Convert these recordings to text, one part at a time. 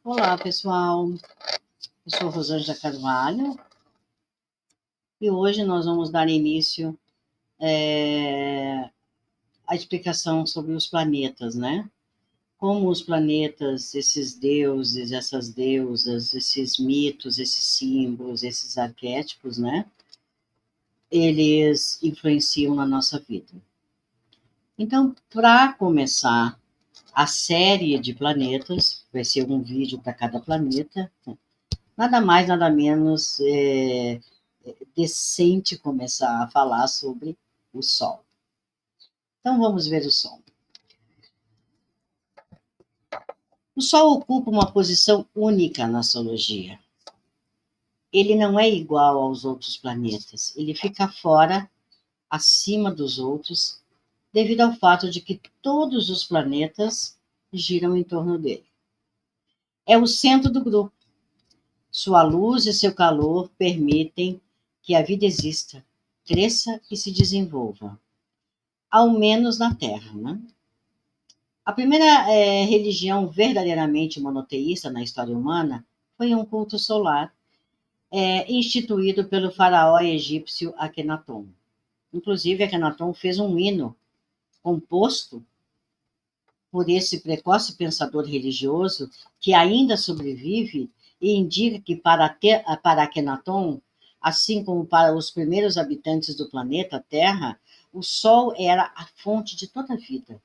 Olá, pessoal. Eu sou Rosângela Carvalho e hoje nós vamos dar início à explicação sobre os planetas, né? Como os planetas, esses deuses, essas deusas, esses mitos, esses símbolos, esses arquétipos, né? Eles influenciam na nossa vida. Então, para começar a série de planetas, vai ser um vídeo para cada planeta, nada mais, nada menos decente começar a falar sobre o Sol. Então vamos ver o Sol. O Sol ocupa uma posição única na astrologia. Ele não é igual aos outros planetas. Ele fica fora, acima dos outros, devido ao fato de que todos os planetas giram em torno dele. É o centro do grupo. Sua luz e seu calor permitem que a vida exista, cresça e se desenvolva, ao menos na Terra, né? A primeira religião verdadeiramente monoteísta na história humana foi um culto solar instituído pelo faraó egípcio Akenaton. Inclusive, Akenaton fez um hino composto por esse precoce pensador religioso que ainda sobrevive e indica que para Akenaton, assim como para os primeiros habitantes do planeta Terra, o Sol era a fonte de toda a vida.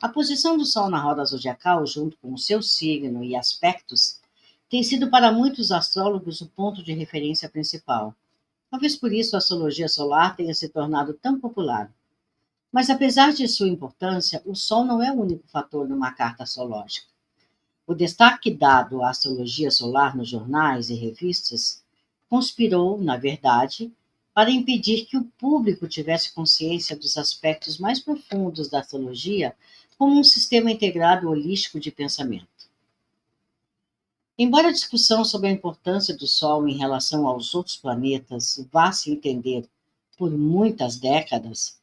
A posição do Sol na roda zodiacal, junto com o seu signo e aspectos, tem sido para muitos astrólogos o ponto de referência principal. Talvez por isso a astrologia solar tenha se tornado tão popular. Mas apesar de sua importância, o Sol não é o único fator numa carta astrológica. O destaque dado à astrologia solar nos jornais e revistas conspirou, na verdade, para impedir que o público tivesse consciência dos aspectos mais profundos da astrologia como um sistema integrado holístico de pensamento. Embora a discussão sobre a importância do Sol em relação aos outros planetas vá se entender por muitas décadas,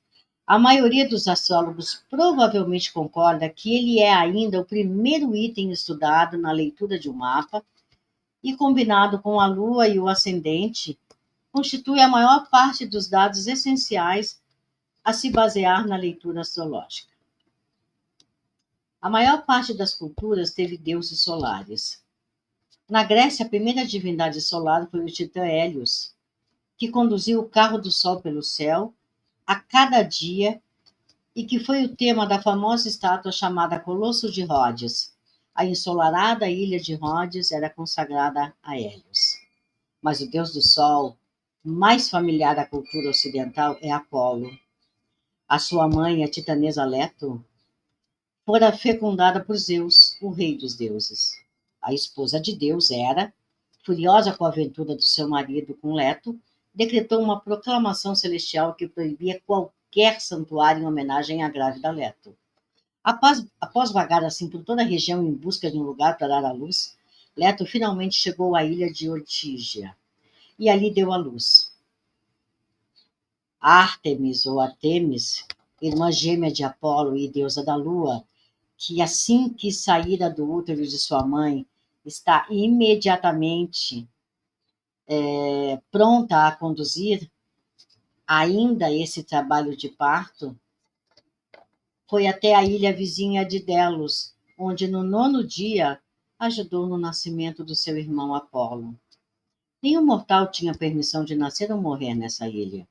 a maioria dos astrólogos provavelmente concorda que ele é ainda o primeiro item estudado na leitura de um mapa e, combinado com a Lua e o ascendente, constitui a maior parte dos dados essenciais a se basear na leitura astrológica. A maior parte das culturas teve deuses solares. Na Grécia, a primeira divindade solar foi o titã Hélios, que conduziu o carro do Sol pelo céu a cada dia e que foi o tema da famosa estátua chamada Colosso de Rhodes. A ensolarada ilha de Rhodes era consagrada a Hélios. Mas o deus do Sol, mais familiar à cultura ocidental, é Apolo. A sua mãe, a titanesa Leto, fora fecundada por Zeus, o rei dos deuses. A esposa de Deus, Hera, furiosa com a aventura do seu marido com Leto, decretou uma proclamação celestial que proibia qualquer santuário em homenagem à grávida Leto. Após vagar assim por toda a região em busca de um lugar para dar à luz, Leto finalmente chegou à ilha de Ortígia e ali deu à luz. Ártemis ou Artemis, irmã gêmea de Apolo e deusa da lua, que assim que saíra do útero de sua mãe, está imediatamente pronta a conduzir ainda esse trabalho de parto, foi até a ilha vizinha de Delos, onde no 9º dia ajudou no nascimento do seu irmão Apolo. Nenhum mortal tinha permissão de nascer ou morrer nessa ilha.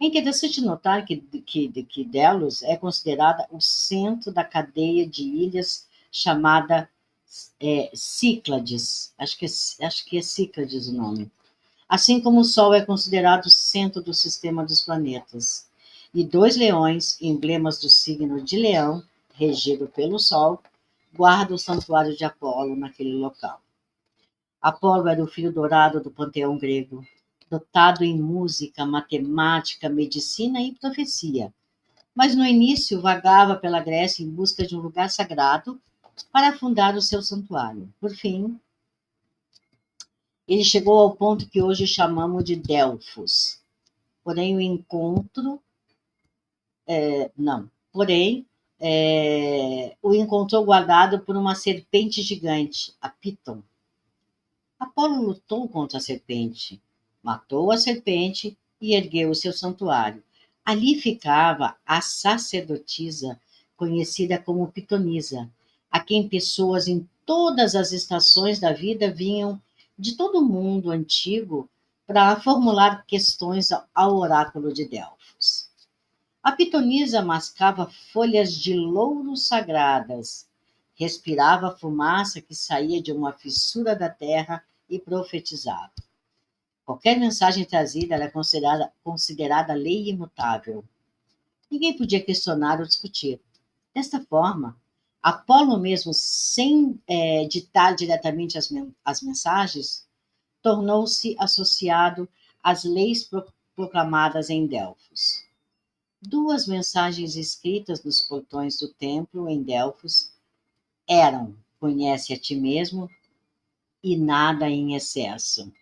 É interessante notar que Delos é considerada o centro da cadeia de ilhas chamada Cíclades. Acho que é Cíclades o nome. Assim como o Sol é considerado o centro do sistema dos planetas. E 2 leões, emblemas do signo de Leão, regido pelo Sol, guardam o santuário de Apolo naquele local. Apolo era o filho dourado do panteão grego, dotado em música, matemática, medicina e profecia. Mas no início vagava pela Grécia em busca de um lugar sagrado para fundar o seu santuário. Por fim, ele chegou ao ponto que hoje chamamos de Delfos. Porém, o encontro. Não. Porém, o encontrou guardado por uma serpente gigante, a Piton, Apolo lutou contra a serpente, matou a serpente e ergueu o seu santuário. Ali ficava a sacerdotisa, conhecida como Pitonisa, a quem pessoas em todas as estações da vida vinham de todo o mundo antigo para formular questões ao oráculo de Delfos. A pitonisa mascava folhas de louro sagradas, respirava a fumaça que saía de uma fissura da terra e profetizava. Qualquer mensagem trazida era considerada lei imutável. Ninguém podia questionar ou discutir. Desta forma, Apolo, mesmo sem ditar diretamente as mensagens, tornou-se associado às leis proclamadas em Delfos. Duas mensagens escritas nos portões do templo em Delfos eram: conhece a ti mesmo e nada em excesso.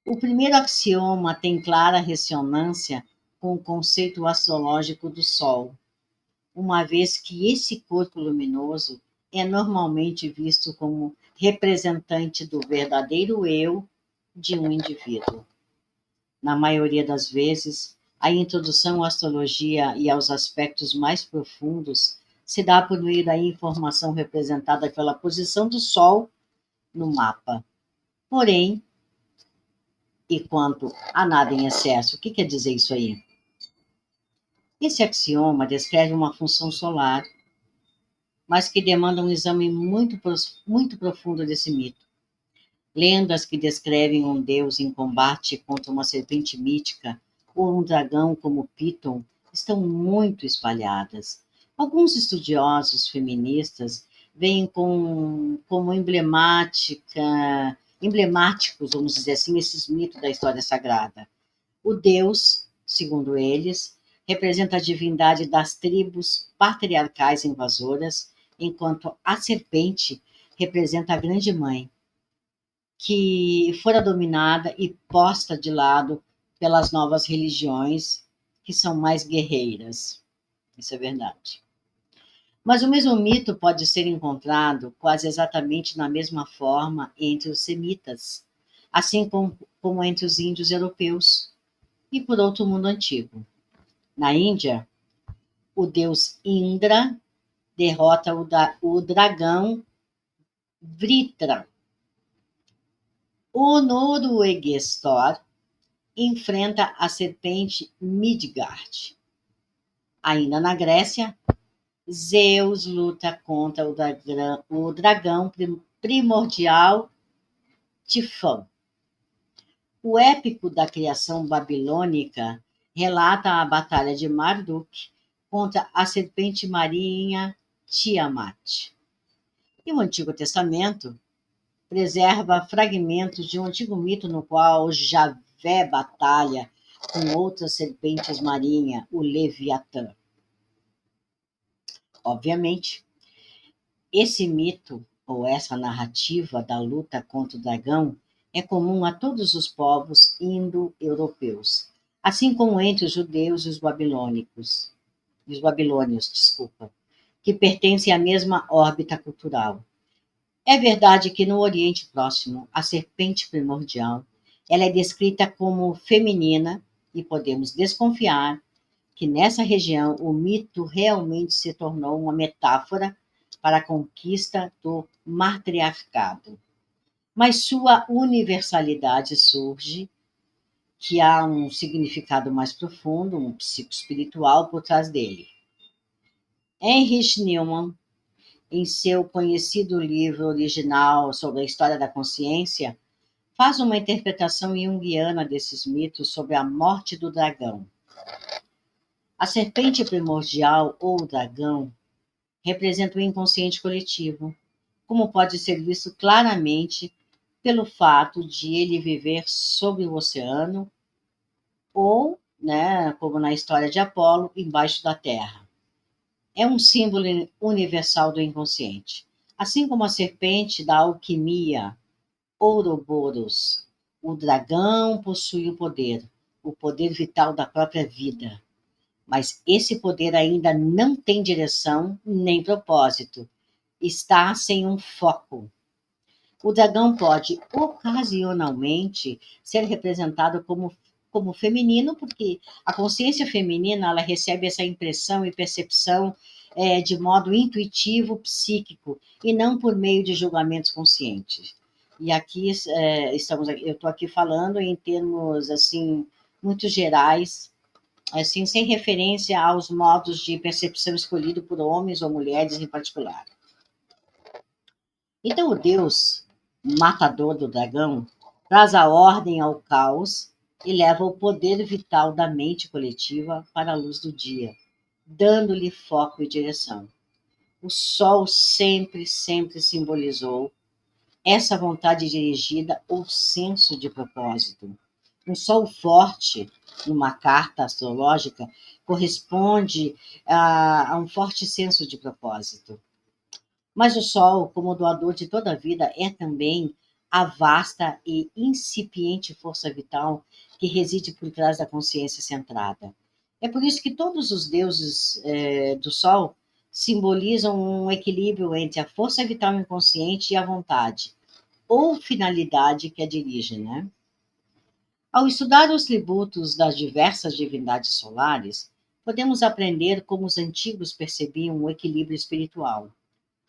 O primeiro axioma tem clara ressonância com o conceito astrológico do Sol, uma vez que esse corpo luminoso é normalmente visto como representante do verdadeiro eu de um indivíduo. Na maioria das vezes, a introdução à astrologia e aos aspectos mais profundos se dá por meio da informação representada pela posição do Sol no mapa. Porém, e quanto a nada em excesso, o que quer dizer isso aí? Esse axioma descreve uma função solar, mas que demanda um exame muito profundo desse mito. Lendas que descrevem um deus em combate contra uma serpente mítica ou um dragão como Piton estão muito espalhadas. Alguns estudiosos feministas veem como emblemáticos, vamos dizer assim, esses mitos da história sagrada. O deus, segundo eles, representa a divindade das tribos patriarcais invasoras, enquanto a serpente representa a grande mãe, que fora dominada e posta de lado pelas novas religiões, que são mais guerreiras. Isso é verdade. Mas o mesmo mito pode ser encontrado quase exatamente na mesma forma entre os semitas, assim como entre os índios europeus e por outro mundo antigo. Na Índia, o deus Indra derrota o dragão Vritra. O norueguês Thor enfrenta a serpente Midgard. Ainda na Grécia, Zeus luta contra o dragão primordial Tifão. O épico da criação babilônica relata a batalha de Marduk contra a serpente marinha Tiamat. E o Antigo Testamento preserva fragmentos de um antigo mito no qual Javé batalha com outras serpentes marinhas, o Leviatã. Obviamente, esse mito, ou essa narrativa da luta contra o dragão, é comum a todos os povos indo-europeus, assim como entre os judeus e os babilônios, desculpa, que pertencem à mesma órbita cultural. É verdade que no Oriente Próximo, a serpente primordial, ela é descrita como feminina e podemos desconfiar que nessa região o mito realmente se tornou uma metáfora para a conquista do matriarcado. Mas sua universalidade surge que há um significado mais profundo, um psicoespiritual por trás dele. Heinrich Neumann, em seu conhecido livro original sobre a história da consciência, faz uma interpretação junguiana desses mitos sobre a morte do dragão. A serpente primordial ou dragão representa o inconsciente coletivo, como pode ser visto claramente pelo fato de ele viver sob o oceano ou, como na história de Apolo, embaixo da terra. É um símbolo universal do inconsciente. Assim como a serpente da alquimia, Ouroboros, o dragão possui o poder vital da própria vida. Mas esse poder ainda não tem direção nem propósito. Está sem um foco. O dragão pode ocasionalmente ser representado como feminino, porque a consciência feminina ela recebe essa impressão e percepção de modo intuitivo, psíquico, e não por meio de julgamentos conscientes. E aqui eu estou aqui falando em termos assim muito gerais, assim sem referência aos modos de percepção escolhidos por homens ou mulheres em particular. Então o Deus matador do dragão traz a ordem ao caos e leva o poder vital da mente coletiva para a luz do dia, dando-lhe foco e direção. O sol sempre, sempre simbolizou essa vontade dirigida ou senso de propósito. Um sol forte, numa carta astrológica, corresponde a um forte senso de propósito. Mas o sol, como doador de toda a vida, é também a vasta e incipiente força vital que reside por trás da consciência centrada. É por isso que todos os deuses do sol simbolizam um equilíbrio entre a força vital inconsciente e a vontade, ou finalidade que a dirige, né? Ao estudar os tributos das diversas divindades solares, podemos aprender como os antigos percebiam o equilíbrio espiritual.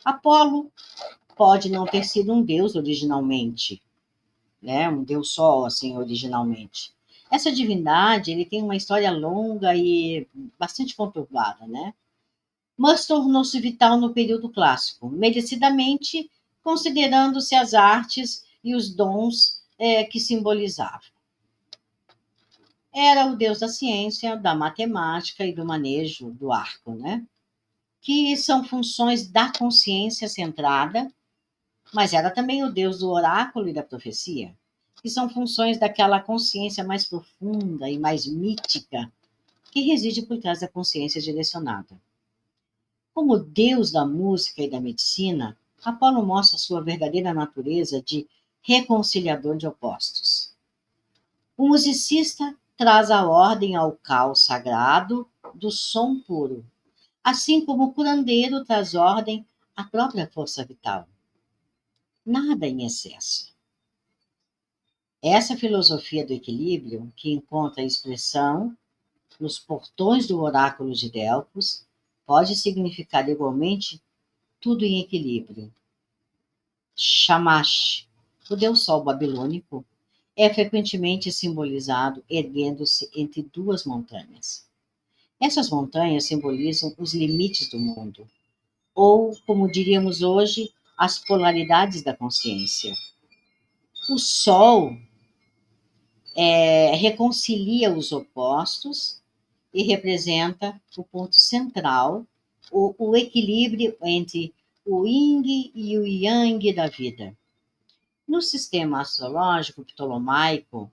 Apolo pode não ter sido um deus originalmente, né? Um deus só, assim, originalmente. Essa divindade, ele tem uma história longa e bastante conturbada, né? Mas tornou-se vital no período clássico, merecidamente considerando-se as artes e os dons que simbolizavam. Era o deus da ciência, da matemática e do manejo do arco, né? Que são funções da consciência centrada, mas era também o deus do oráculo e da profecia, que são funções daquela consciência mais profunda e mais mítica que reside por trás da consciência direcionada. Como deus da música e da medicina, Apolo mostra sua verdadeira natureza de reconciliador de opostos. O musicista traz a ordem ao caos sagrado do som puro, assim como o curandeiro traz ordem à própria força vital. Nada em excesso. Essa filosofia do equilíbrio, que encontra expressão nos portões do oráculo de Delfos, pode significar igualmente tudo em equilíbrio. Shamash, o deus sol babilônico, é frequentemente simbolizado erguendo-se entre duas montanhas. Essas montanhas simbolizam os limites do mundo, ou, como diríamos hoje, as polaridades da consciência. O sol reconcilia os opostos e representa o ponto central, o equilíbrio entre o yin e o yang da vida. No sistema astrológico ptolomaico,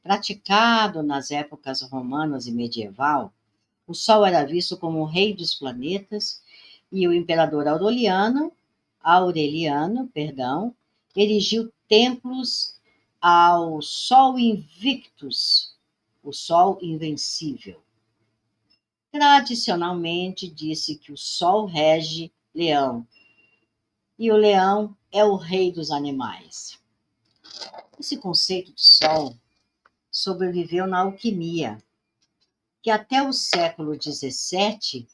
praticado nas épocas romanas e medieval, o Sol era visto como o rei dos planetas e o imperador Aureliano, erigiu templos ao Sol Invictus, o Sol Invencível. Tradicionalmente disse que o Sol rege Leão e o Leão é o rei dos animais. Esse conceito de Sol sobreviveu na alquimia, que até o século XVII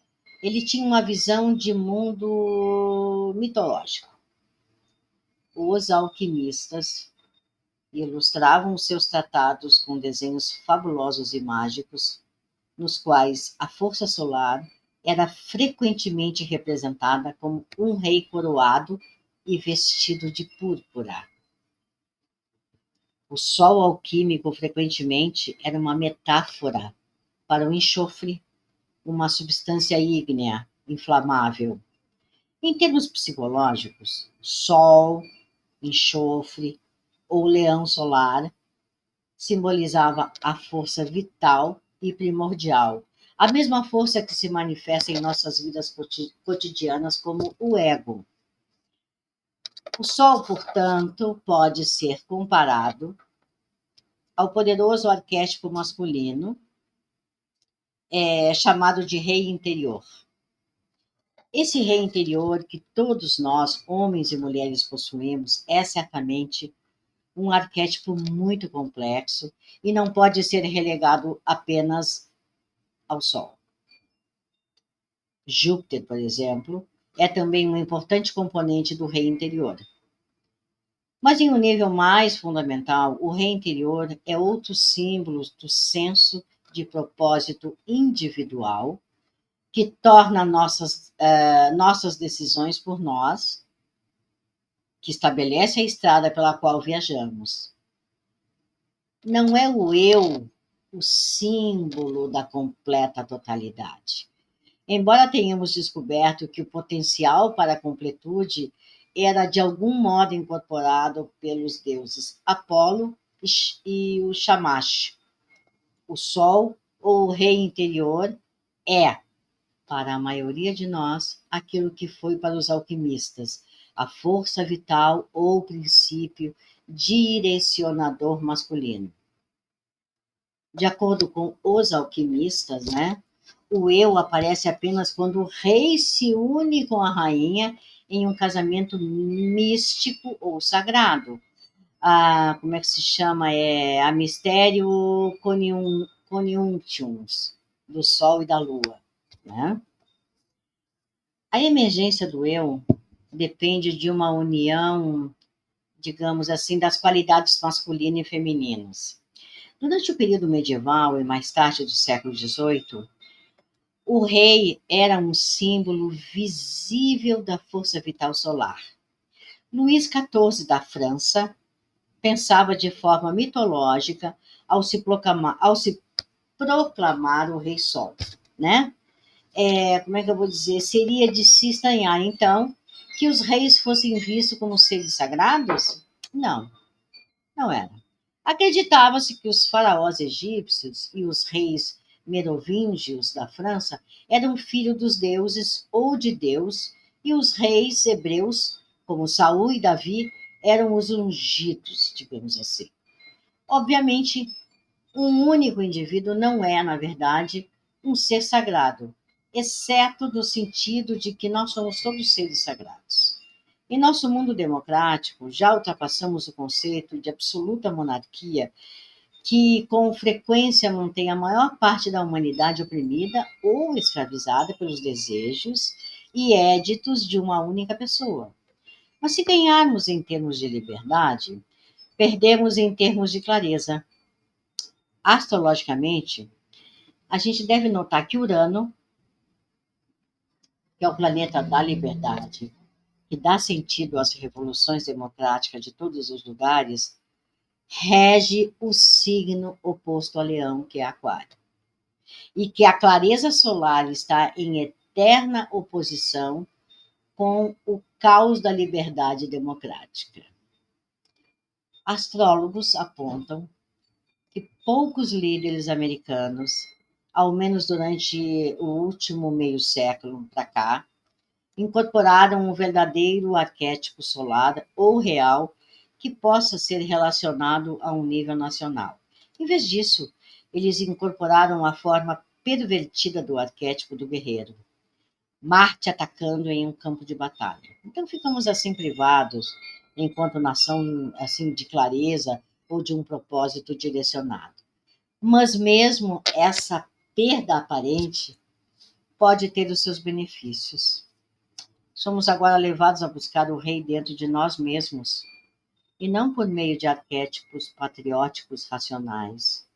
ele tinha uma visão de mundo mitológico. Os alquimistas ilustravam os seus tratados com desenhos fabulosos e mágicos, nos quais a força solar era frequentemente representada como um rei coroado e vestido de púrpura. O sol alquímico frequentemente era uma metáfora para o enxofre, uma substância ígnea, inflamável. Em termos psicológicos, sol, enxofre ou leão solar simbolizava a força vital e primordial, a mesma força que se manifesta em nossas vidas cotidianas como o ego. O sol, portanto, pode ser comparado ao poderoso arquétipo masculino, chamado de rei interior. Esse rei interior que todos nós, homens e mulheres, possuímos, é certamente um arquétipo muito complexo e não pode ser relegado apenas ao Sol. Júpiter, por exemplo, é também um importante componente do rei interior. Mas em um nível mais fundamental, o rei interior é outro símbolo do senso de propósito individual que torna nossas decisões por nós, que estabelece a estrada pela qual viajamos. Não é o eu o símbolo da completa totalidade. Embora tenhamos descoberto que o potencial para a completude era de algum modo incorporado pelos deuses Apolo e o Shamash, o Sol ou o Rei interior é, para a maioria de nós, aquilo que foi para os alquimistas, a força vital ou princípio direcionador masculino. De acordo com os alquimistas, né, o eu aparece apenas quando o rei se une com a rainha em um casamento místico ou sagrado. Como é que se chama? A Mistério Coniunctions, do Sol e da Lua. Né? A emergência do eu depende de uma união, digamos assim, das qualidades masculinas e femininas. Durante o período medieval e mais tarde do século XVIII, o rei era um símbolo visível da força vital solar. Luís XIV da França pensava de forma mitológica ao se proclamar o Rei Sol, né? Como é que eu vou dizer? Seria de se estranhar, então, que os reis fossem vistos como seres sagrados? Não, não era. Acreditava-se que os faraós egípcios e os reis merovíngios da França eram filhos dos deuses ou de Deus, e os reis hebreus, como Saul e Davi, eram os ungidos, digamos assim. Obviamente, um único indivíduo não é, na verdade, um ser sagrado, exceto no sentido de que nós somos todos seres sagrados. Em nosso mundo democrático, já ultrapassamos o conceito de absoluta monarquia, que com frequência mantém a maior parte da humanidade oprimida ou escravizada pelos desejos e éditos de uma única pessoa. Mas se ganharmos em termos de liberdade, perdemos em termos de clareza. Astrologicamente, a gente deve notar que Urano, que é o planeta da liberdade, que dá sentido às revoluções democráticas de todos os lugares, rege o signo oposto a Leão, que é Aquário. E que a clareza solar está em eterna oposição com o caos da liberdade democrática. Astrólogos apontam que poucos líderes americanos, ao menos durante o último meio século para cá, incorporaram um verdadeiro arquétipo solar ou real que possa ser relacionado a um nível nacional. Em vez disso, eles incorporaram a forma pervertida do arquétipo do guerreiro, Marte atacando em um campo de batalha. Então ficamos assim privados, enquanto nação assim de clareza ou de um propósito direcionado. Mas mesmo essa perda aparente pode ter os seus benefícios. Somos agora levados a buscar o rei dentro de nós mesmos, e não por meio de arquétipos patrióticos racionais.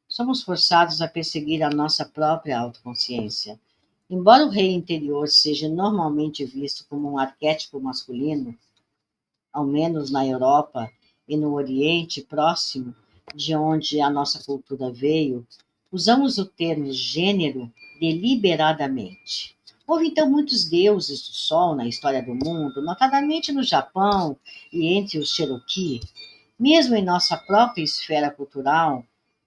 Somos forçados a perseguir a nossa própria autoconsciência. Embora o rei interior seja normalmente visto como um arquétipo masculino, ao menos na Europa e no Oriente Próximo, de onde a nossa cultura veio, usamos o termo gênero deliberadamente. Houve então muitos deuses do sol na história do mundo, notadamente no Japão e entre os Cherokee. Mesmo em nossa própria esfera cultural,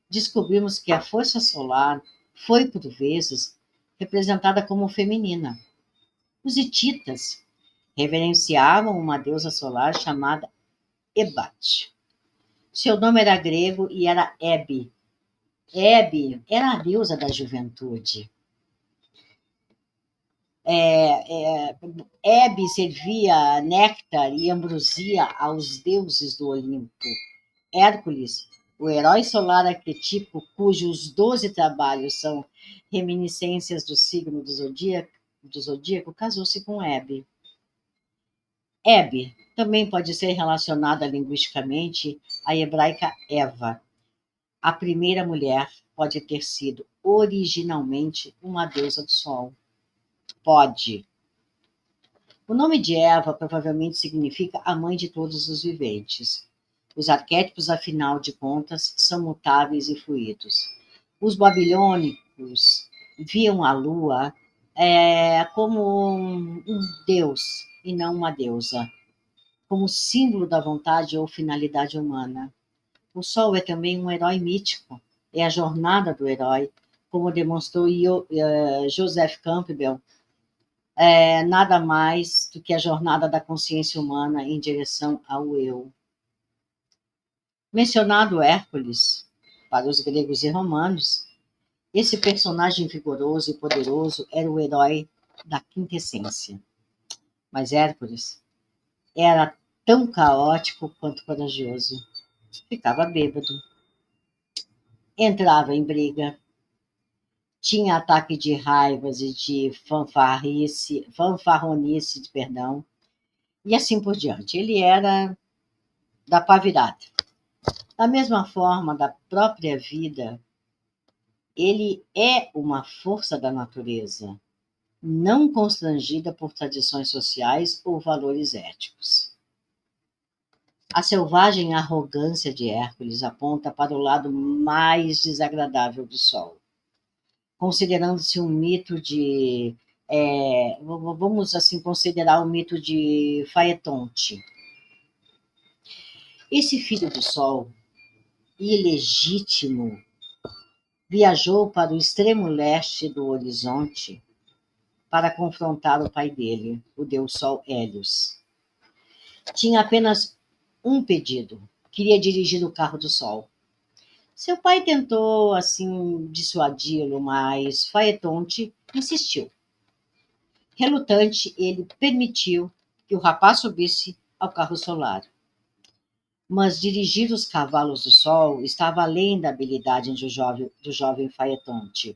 descobrimos que a força solar foi, por vezes, representada como feminina. Os hititas reverenciavam uma deusa solar chamada Hebat. Seu nome era grego e era Hebe. Hebe era a deusa da juventude. Hebe servia néctar e ambrosia aos deuses do Olimpo. Hércules, o herói solar arquetípico, cujos 12 trabalhos são reminiscências do signo do zodíaco, casou-se com Hebe. Hebe também pode ser relacionada linguisticamente à hebraica Eva. A primeira mulher pode ter sido originalmente uma deusa do sol. Pode. O nome de Eva provavelmente significa a mãe de todos os viventes. Os arquétipos, afinal de contas, são mutáveis e fluidos. Os babilônicos viam a lua como um deus e não uma deusa, como símbolo da vontade ou finalidade humana. O sol é também um herói mítico, é a jornada do herói, como demonstrou Joseph Campbell, nada mais do que a jornada da consciência humana em direção ao eu. Mencionado Hércules, para os gregos e romanos, esse personagem vigoroso e poderoso era o herói da quinta essência. Mas Hércules era tão caótico quanto corajoso. Ficava bêbado, entrava em briga, tinha ataque de raivas e de fanfarronice, perdão, e assim por diante. Ele era da pá virada. Da mesma forma da própria vida, ele é uma força da natureza, não constrangida por tradições sociais ou valores éticos. A selvagem arrogância de Hércules aponta para o lado mais desagradável do Sol, considerando-se um mito de. Vamos assim considerar o mito de Faetonte. Esse filho do Sol, ilegítimo, viajou para o extremo leste do horizonte para confrontar o pai dele, o deus Sol Hélios. Tinha apenas um pedido: queria dirigir o carro do Sol. Seu pai tentou, assim, dissuadi-lo, mas Faetonte insistiu. Relutante, ele permitiu que o rapaz subisse ao carro solar. Mas dirigir os cavalos do Sol estava além da habilidade do jovem Faetonte.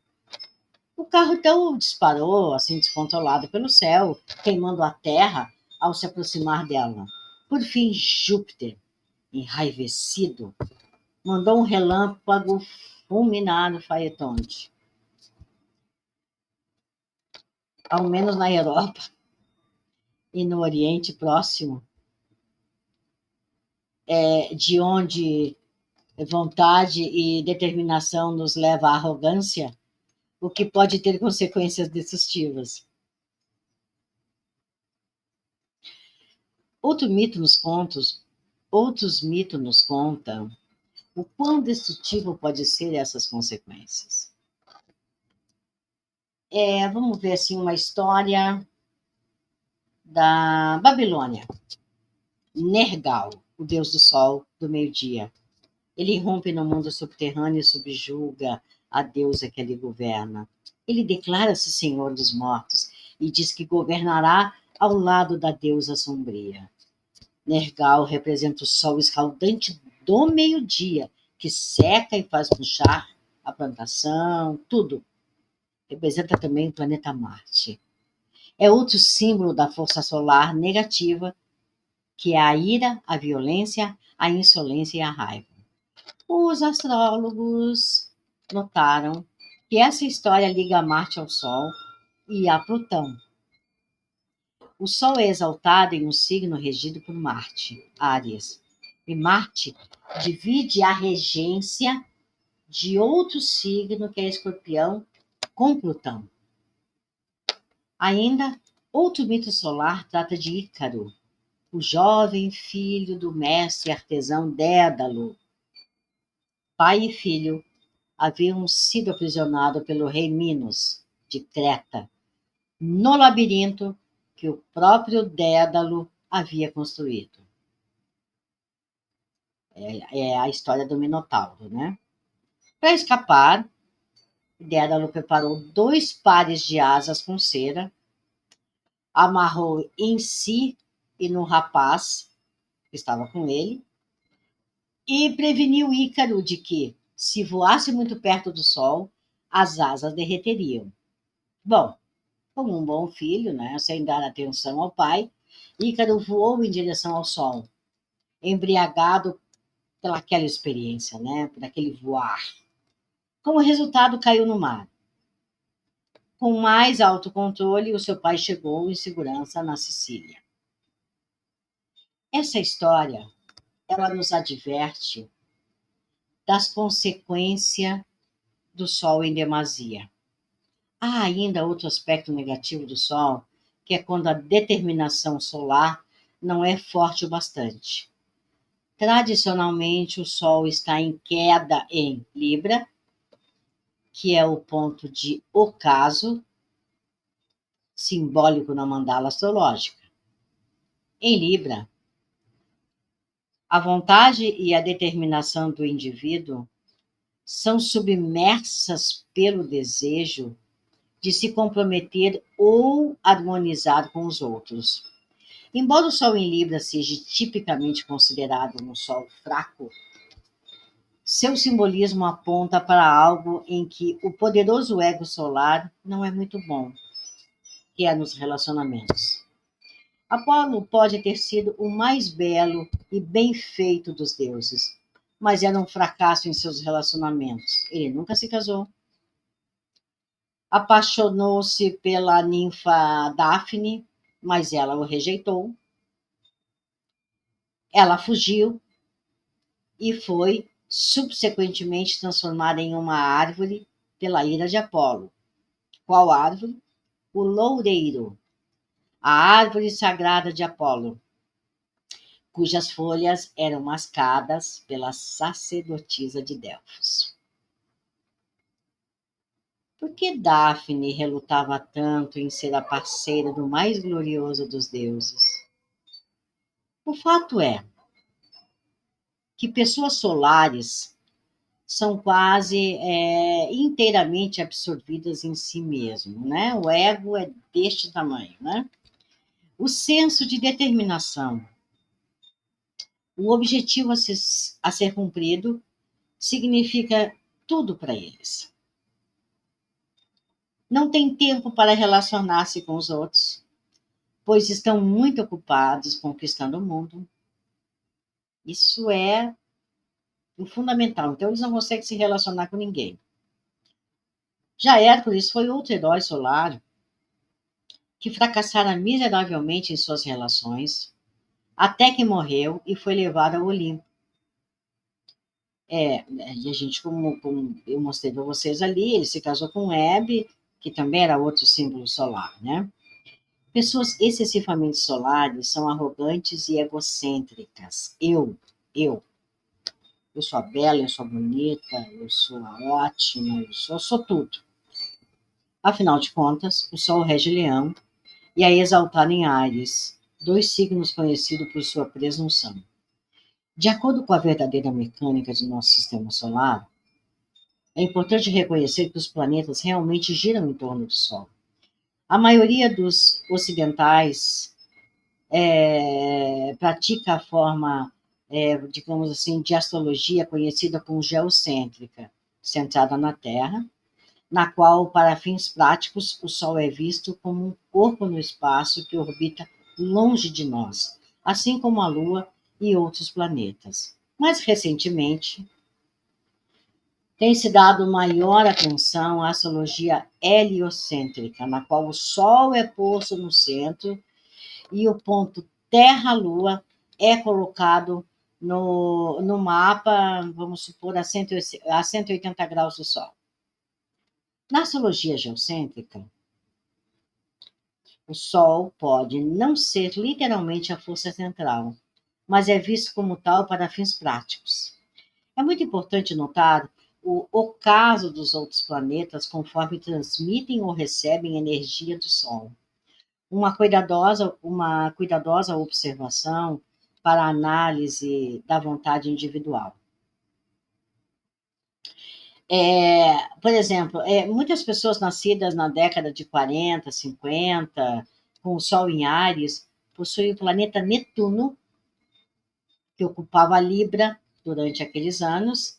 O carro então disparou, assim, descontrolado pelo céu, queimando a terra ao se aproximar dela. Por fim, Júpiter, enraivecido, mandou um relâmpago fulminar o Faetonte. Ao menos na Europa e no Oriente Próximo, de onde vontade e determinação nos leva à arrogância, o que pode ter consequências destrutivas. Outros mitos nos contam o quão destrutivo pode ser essas consequências. Vamos ver assim uma história da Babilônia. Nergal, o deus do sol do meio-dia. Ele irrompe no mundo subterrâneo e subjuga a deusa que ali governa. Ele declara-se senhor dos mortos e diz que governará ao lado da deusa sombria. Nergal representa o sol escaldante do meio-dia, que seca e faz murchar a plantação, tudo. Representa também o planeta Marte. É outro símbolo da força solar negativa, que é a ira, a violência, a insolência e a raiva. Os astrólogos notaram que essa história liga Marte ao Sol e a Plutão. O Sol é exaltado em um signo regido por Marte, Áries. E Marte divide a regência de outro signo, que é Escorpião, com Plutão. Ainda, outro mito solar trata de Ícaro, o jovem filho do mestre artesão Dédalo. Pai e filho haviam sido aprisionados pelo rei Minos, de Creta, no labirinto que o próprio Dédalo havia construído. É a história do Minotauro, né? Para escapar, Dédalo preparou 2 pares de asas com cera amarrou em si e no rapaz que estava com ele, e preveniu Ícaro de que, se voasse muito perto do sol, as asas derreteriam. Bom, como um bom filho, né, sem dar atenção ao pai, Ícaro voou em direção ao sol, embriagado pelaquela experiência, né, por aquele voar. Como resultado, caiu no mar. Com mais autocontrole, o seu pai chegou em segurança na Sicília. Essa história, ela nos adverte das consequências do sol em demasia. Há ainda outro aspecto negativo do sol, que é quando a determinação solar não é forte o bastante. Tradicionalmente, o sol está em queda em Libra, que é o ponto de ocaso, simbólico na mandala astrológica. Em Libra, a vontade e a determinação do indivíduo são submersas pelo desejo de se comprometer ou harmonizar com os outros. Embora o Sol em Libra seja tipicamente considerado um Sol fraco, seu simbolismo aponta para algo em que o poderoso ego solar não é muito bom, que é nos relacionamentos. Apolo pode ter sido o mais belo e bem feito dos deuses, mas era um fracasso em seus relacionamentos. Ele nunca se casou. Apaixonou-se pela ninfa Daphne, mas ela o rejeitou. Ela fugiu e foi subsequentemente transformada em uma árvore pela ira de Apolo. Qual árvore? O loureiro, a árvore sagrada de Apolo, cujas folhas eram mascadas pela sacerdotisa de Delfos. Por que Daphne relutava tanto em ser a parceira do mais glorioso dos deuses? O fato é que pessoas solares são quase inteiramente absorvidas em si mesmo, né? O ego é deste tamanho, né? O senso de determinação, o objetivo a ser cumprido, significa tudo para eles. Não tem tempo para relacionar-se com os outros, pois estão muito ocupados conquistando o mundo. Isso é o fundamental. Então, eles não conseguem se relacionar com ninguém. Já Hércules foi outro herói solar que fracassara miseravelmente em suas relações, até que morreu e foi levado ao Olimpo. E a gente, como eu mostrei para vocês ali, ele se casou com Hebe, que também era outro símbolo solar, né? Pessoas excessivamente solares são arrogantes e egocêntricas. Eu sou bela, eu sou bonita, eu sou ótima, eu sou tudo. Afinal de contas, o Sol rege Leão e é exaltado em Áries, dois signos conhecidos por sua presunção. De acordo com a verdadeira mecânica de nosso sistema solar, é importante reconhecer que os planetas realmente giram em torno do Sol. A maioria dos ocidentais pratica a forma, digamos assim, de astrologia conhecida como geocêntrica, centrada na Terra, na qual, para fins práticos, o Sol é visto como um corpo no espaço que orbita longe de nós, assim como a Lua e outros planetas. Mais recentemente, tem se dado maior atenção à astrologia heliocêntrica, na qual o Sol é posto no centro e o ponto Terra-Lua é colocado no mapa, vamos supor, a 180 graus do Sol. Na astrologia geocêntrica, o Sol pode não ser literalmente a força central, mas é visto como tal para fins práticos. É muito importante notar o ocaso dos outros planetas conforme transmitem ou recebem energia do Sol. Uma cuidadosa observação para a análise da vontade individual. Por exemplo, muitas pessoas nascidas na década de 40, 50, com o Sol em Áries, possui o planeta Netuno, que ocupava a Libra durante aqueles anos,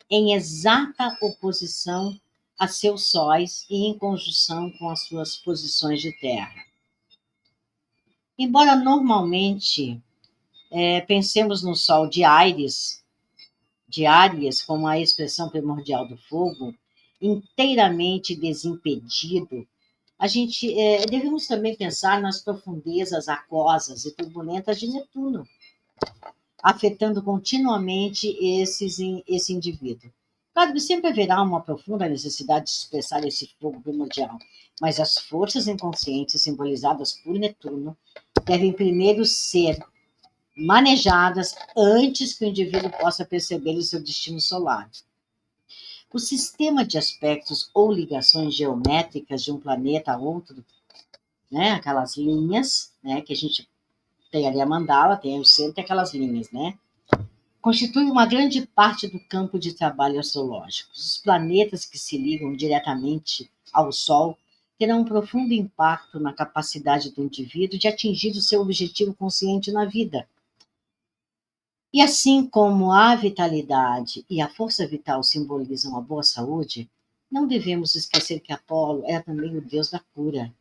em exata oposição a seus sóis e em conjunção com as suas posições de terra. Embora normalmente pensemos no Sol de Áries como a expressão primordial do fogo, inteiramente desimpedido, a gente devemos também pensar nas profundezas aquosas e turbulentas de Netuno, afetando continuamente esse indivíduo. Claro que sempre haverá uma profunda necessidade de expressar esse fogo primordial, mas as forças inconscientes simbolizadas por Netuno devem primeiro ser manejadas antes que o indivíduo possa perceber o seu destino solar. O sistema de aspectos ou ligações geométricas de um planeta a outro, né, aquelas linhas, né, que a gente tem ali a mandala, tem o centro e aquelas linhas, né, constitui uma grande parte do campo de trabalho astrológico. Os planetas que se ligam diretamente ao Sol terão um profundo impacto na capacidade do indivíduo de atingir o seu objetivo consciente na vida. E assim como a vitalidade e a força vital simbolizam a boa saúde, não devemos esquecer que Apolo é também o deus da cura.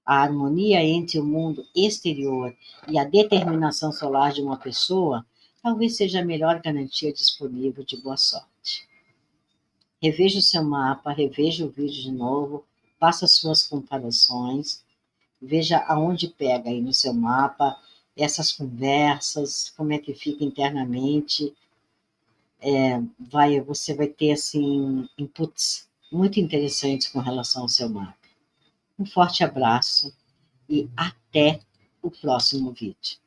A harmonia entre o mundo exterior e a determinação solar de uma pessoa talvez seja a melhor garantia disponível de boa sorte. Reveja o seu mapa, reveja o vídeo de novo, faça suas comparações, veja aonde pega aí no seu mapa essas conversas, como é que fica internamente. Você vai ter assim inputs muito interessantes com relação ao seu mapa. Um forte abraço e até o próximo vídeo.